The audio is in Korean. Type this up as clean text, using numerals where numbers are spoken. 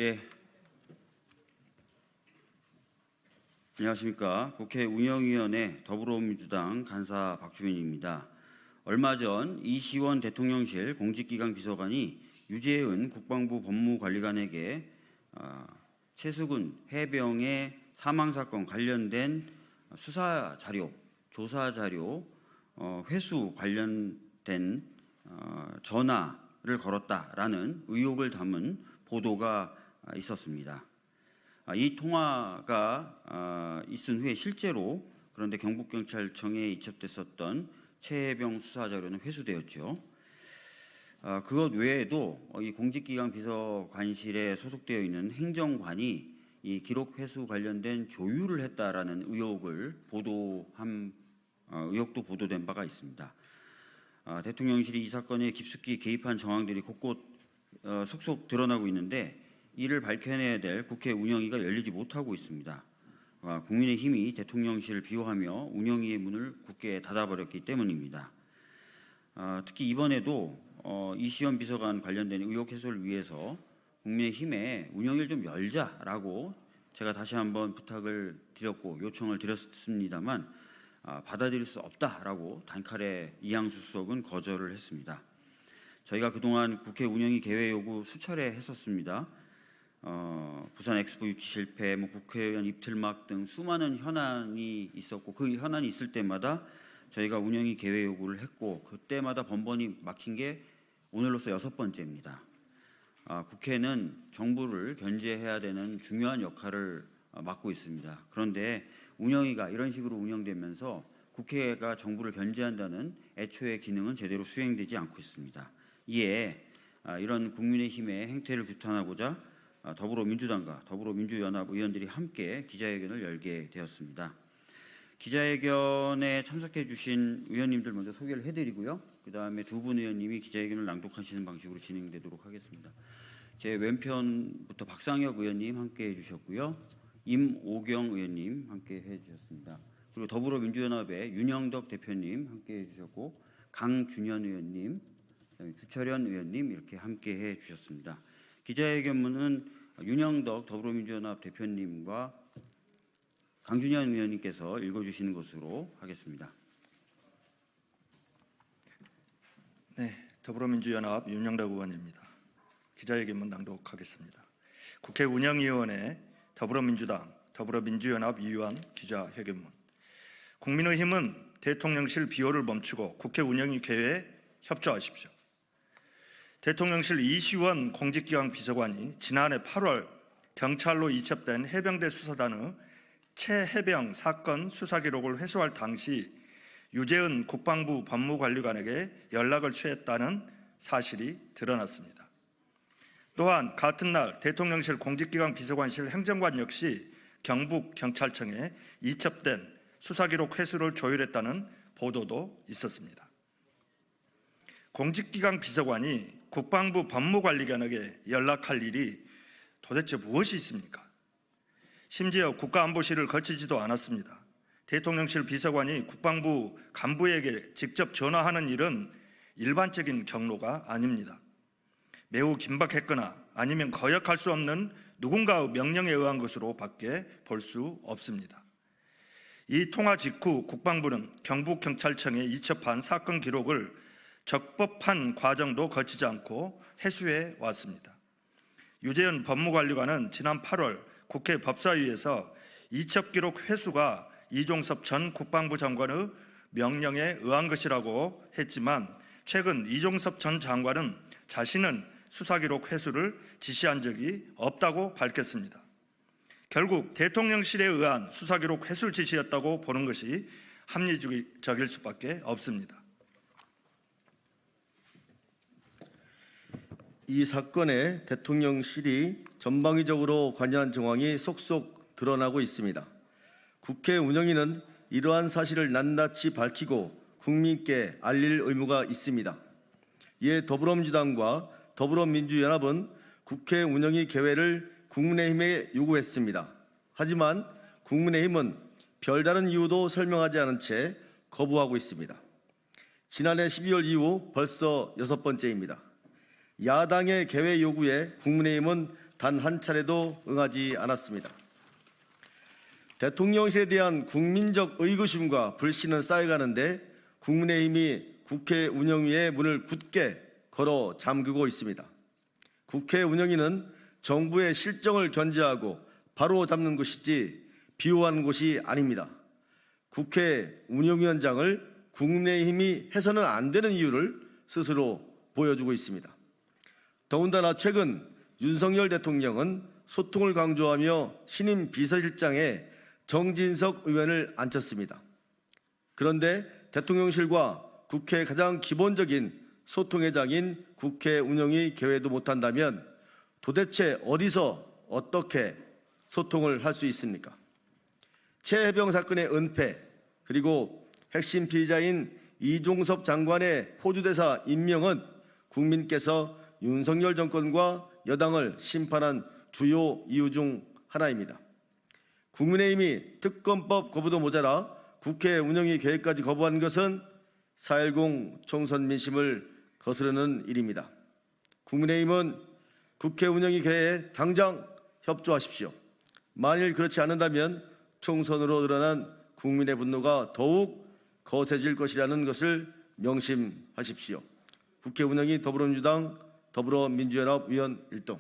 예, 안녕하십니까. 국회 운영위원회 더불어민주당 간사 박주민입니다. 얼마 전 이시원 대통령실 공직기강 비서관이 유재은 국방부 법무관리관에게 최수근 해병의 사망사건 관련된 수사 자료, 조사 자료 회수 관련된 전화를 걸었다라는 의혹을 담은 보도가 있었습니다. 이 통화가 있은 후에 실제로 그런데 경북경찰청에 이첩됐었던 최해병 수사 자료는 회수되었죠. 그것 외에도 이 공직기강 비서관실에 소속되어 있는 행정관이 이 기록 회수 관련된 조율을 했다라는 의혹도 보도된 바가 있습니다. 대통령실이 이 사건에 깊숙이 개입한 정황들이 곳곳 속속 드러나고 있는데 이를 밝혀내야 될 국회 운영위가 열리지 못하고 있습니다. 국민의힘이 대통령실을 비호하며 운영위의 문을 굳게 닫아버렸기 때문입니다. 특히 이번에도 이시원 비서관 관련된 의혹 해소를 위해서 국민의힘에 운영위를 좀 열자라고 제가 다시 한번 부탁을 드렸고 요청을 드렸습니다만 받아들일 수 없다라고 단칼에 이양수 수석은 거절을 했습니다. 저희가 그동안 국회 운영위 개회 요구 수차례 했었습니다. 부산 엑스포 유치 실패, 국회의원 입틀막 등 수많은 현안이 있었고 그 현안이 있을 때마다 저희가 운영위 개회 요구를 했고 그때마다 번번이 막힌 게 오늘로서 6번째입니다. 국회는 정부를 견제해야 되는 중요한 역할을 맡고 있습니다. 그런데 운영위가 이런 식으로 운영되면서 국회가 정부를 견제한다는 애초의 기능은 제대로 수행되지 않고 있습니다. 이에 이런 국민의힘의 행태를 규탄하고자 더불어민주당과 더불어민주연합 의원들이 함께 기자회견을 열게 되었습니다. 기자회견에 참석해 주신 의원님들 먼저 소개를 해드리고요. 그 다음에 두 분 의원님이 기자회견을 낭독하시는 방식으로 진행되도록 하겠습니다. 제 왼편부터 박상혁 의원님 함께 해주셨고요. 임오경 의원님 함께 해주셨습니다. 그리고 더불어민주연합의 윤영덕 대표님 함께 해주셨고 강준현 의원님, 주철현 의원님 이렇게 함께 해주셨습니다. 기자회견문은 윤영덕 더불어민주연합 대표님과 강준현 의원님께서 읽어주시는 것으로 하겠습니다. 네, 더불어민주연합 윤영덕 의원입니다. 기자회견문 낭독하겠습니다. 국회 운영위원회 더불어민주당 더불어민주연합 위원 기자회견문. 국민의힘은 대통령실 비호를 멈추고 국회 운영위 개회에 협조하십시오. 대통령실 이시원 공직기강 비서관이 지난해 8월 경찰로 이첩된 해병대 수사단의 최해병 사건 수사 기록을 회수할 당시 유재은 국방부 법무관리관에게 연락을 취했다는 사실이 드러났습니다. 또한 같은 날 대통령실 공직기강 비서관실 행정관 역시 경북경찰청에 이첩된 수사 기록 회수를 조율했다는 보도도 있었습니다. 공직기강 비서관이 국방부 법무관리관에게 연락할 일이 도대체 무엇이 있습니까? 심지어 국가안보실을 거치지도 않았습니다. 대통령실 비서관이 국방부 간부에게 직접 전화하는 일은 일반적인 경로가 아닙니다. 매우 긴박했거나 아니면 거역할 수 없는 누군가의 명령에 의한 것으로 밖에 볼 수 없습니다. 이 통화 직후 국방부는 경북경찰청에 이첩한 사건 기록을 적법한 과정도 거치지 않고 회수해 왔습니다. 유재은 법무관리관은 지난 8월 국회 법사위에서 이첩 기록 회수가 이종섭 전 국방부 장관의 명령에 의한 것이라고 했지만 최근 이종섭 전 장관은 자신은 수사 기록 회수를 지시한 적이 없다고 밝혔습니다. 결국 대통령실에 의한 수사 기록 회수 지시였다고 보는 것이 합리적일 수밖에 없습니다. 이 사건에 대통령실이 전방위적으로 관여한 정황이 속속 드러나고 있습니다. 국회 운영위는 이러한 사실을 낱낱이 밝히고 국민께 알릴 의무가 있습니다. 이에 더불어민주당과 더불어민주연합은 국회 운영위 개회를 국민의힘에 요구했습니다. 하지만 국민의힘은 별다른 이유도 설명하지 않은 채 거부하고 있습니다. 지난해 12월 이후 벌써 6번째입니다. 야당의 개회 요구에 국민의힘은 단 한 차례도 응하지 않았습니다. 대통령실에 대한 국민적 의구심과 불신은 쌓여가는데 국민의힘이 국회 운영위의 문을 굳게 걸어 잠그고 있습니다. 국회 운영위는 정부의 실정을 견제하고 바로 잡는 곳이지 비호하는 곳이 아닙니다. 국회 운영위원장을 국민의힘이 해서는 안 되는 이유를 스스로 보여주고 있습니다. 더군다나 최근 윤석열 대통령은 소통을 강조하며 신임 비서실장에 정진석 의원을 앉혔습니다. 그런데 대통령실과 국회의 가장 기본적인 소통의 장인 국회 운영위 개회도 못한다면 도대체 어디서 어떻게 소통을 할 수 있습니까? 최해병 사건의 은폐, 그리고 핵심 피의자인 이종섭 장관의 호주대사 임명은 국민께서 윤석열 정권과 여당을 심판한 주요 이유 중 하나입니다. 국민의힘이 특검법 거부도 모자라 국회 운영위 계획까지 거부한 것은 4.10 총선 민심을 거스르는 일입니다. 국민의힘은 국회 운영위 계획에 당장 협조하십시오. 만일 그렇지 않는다면 총선으로 드러난 국민의 분노가 더욱 거세질 것이라는 것을 명심하십시오. 국회 운영위 더불어민주당 더불어민주연합 위원 일동.